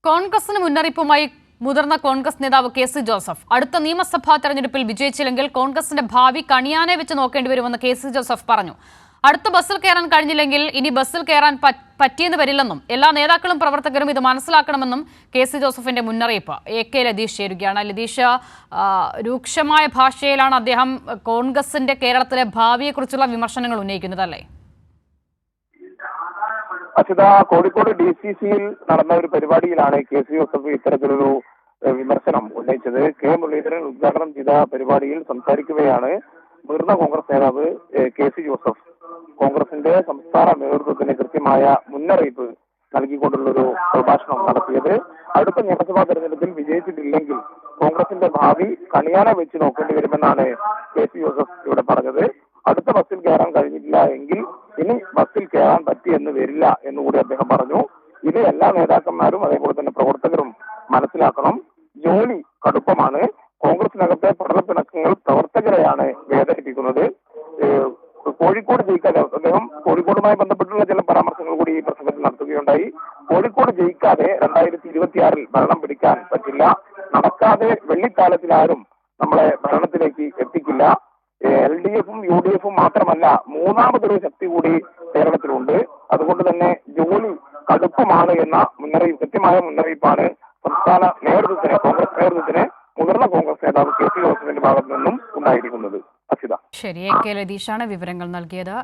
കോൺഗ്രസിന് മുന്നറിയിപ്പുമായി മുതിർന്ന കോൺഗ്രസ് നേതാവ് കെ.സി. ജോസഫ് അടുത്ത നിയമസഭാ തെരഞ്ഞെടുപ്പിൽ വിജയിച്ചില്ലെങ്കിൽ കോൺഗ്രസിന്റെ ഭാവി കണിയാനെ വെച്ച് നോക്കേണ്ടി വരുമെന്ന് കെ.സി. ജോസഫ് പറഞ്ഞു. അടുത്ത ബസ്സിൽ കയറാൻ കഴിഞ്ഞില്ലെങ്കിൽ ഇനി ബസ്സിൽ കയറാൻ പറ്റിയെന്ന് വരില്ലെന്നും എല്ലാ നേതാക്കളും പ്രവർത്തകരും ഇത് മനസ്സിലാക്കണമെന്നും കെ.സി. ജോസഫിന്റെ മുന്നറിയിപ്പ്. എ.കെ. ലതീഷ് ചേരുകയാണ്. ലതീഷ്, രൂക്ഷമായ ഭാഷയിലാണ് അദ്ദേഹം കോൺഗ്രസിന്റെ കേരളത്തിലെ ഭാവിയെക്കുറിച്ചുള്ള വിമർശനങ്ങൾ ഉന്നയിക്കുന്നത്, അല്ലേ? അച്യുത, കോഴിക്കോട് DCCയിൽ നടന്ന ഒരു പരിപാടിയിലാണ് കെ.സി. ജോസഫ് ഇത്തരത്തിലൊരു വിമർശനം ഉന്നയിച്ചത്. കെ. മുരളീധരൻ ഉദ്ഘാടനം ചെയ്ത പരിപാടിയിൽ സംസാരിക്കുകയാണ് മുതിർന്ന കോൺഗ്രസ് നേതാവ് കെ.സി. ജോസഫ് കോൺഗ്രസിന്റെ സംസ്ഥാന നേതൃത്വത്തിന് കൃത്യമായ മുന്നറിയിപ്പ് നൽകിക്കൊണ്ടുള്ളൊരു പ്രഭാഷണം നടത്തിയത്. അടുത്ത നിയമസഭാ തെരഞ്ഞെടുപ്പിൽ വിജയിച്ചിട്ടില്ലെങ്കിൽ കോൺഗ്രസിന്റെ ഭാവി കണിയാനെ വെച്ച് നോക്കേണ്ടി വരുമെന്നാണ് കെ.സി. ജോസഫ് ഇവിടെ പറഞ്ഞത്. അടുത്ത ബസ്സിൽ കയറാൻ കഴിഞ്ഞിട്ടില്ല എങ്കിൽ ഇനി ബസ്സിൽ കയറാൻ പറ്റിയെന്ന് വരില്ല എന്നുകൂടി അദ്ദേഹം പറഞ്ഞു. ഇത് എല്ലാ നേതാക്കന്മാരും അതേപോലെ തന്നെ പ്രവർത്തകരും മനസ്സിലാക്കണം. ജോലി കടുപ്പമാണ്. കോൺഗ്രസിനകത്തെ പടലപ്പിണക്കങ്ങൾ പ്രവർത്തകരെയാണ് വേദനിപ്പിക്കുന്നത്. കോഴിക്കോട് ജയിക്കാതെ അദ്ദേഹം കോഴിക്കോടുമായി ബന്ധപ്പെട്ടുള്ള ചില പരാമർശങ്ങൾ കൂടി ഈ പ്രസംഗത്തിൽ നടത്തുകയുണ്ടായി. കോഴിക്കോട് ജയിക്കാതെ 2026 ഭരണം പിടിക്കാൻ പറ്റില്ല. നടക്കാതെ വെള്ളിക്കാലത്തിൽ ആരും നമ്മളെ ഭരണത്തിലേക്ക് എത്തിക്കില്ല. LDF-ഉം UDF-ഉം മാത്രമല്ല, മൂന്നാമതൊരു ശക്തി കൂടി കേരളത്തിലുണ്ട്. അതുകൊണ്ട് തന്നെ ജോലി കടുപ്പമാണ് എന്ന കൃത്യമായ മുന്നറിയിപ്പാണ് സംസ്ഥാന നേതൃത്വത്തിന്, കോൺഗ്രസ് നേതൃത്വത്തിന് മുതിർന്ന കോൺഗ്രസ് നേതാവ് കെ.സി. ജോസഫിന്റെ ഭാഗത്തു നിന്നും ഉണ്ടായിരിക്കുന്നത്. അച്യുത. ശരി, എ.കെ. ലതീഷാണ് വിവരങ്ങൾ നൽകിയത്.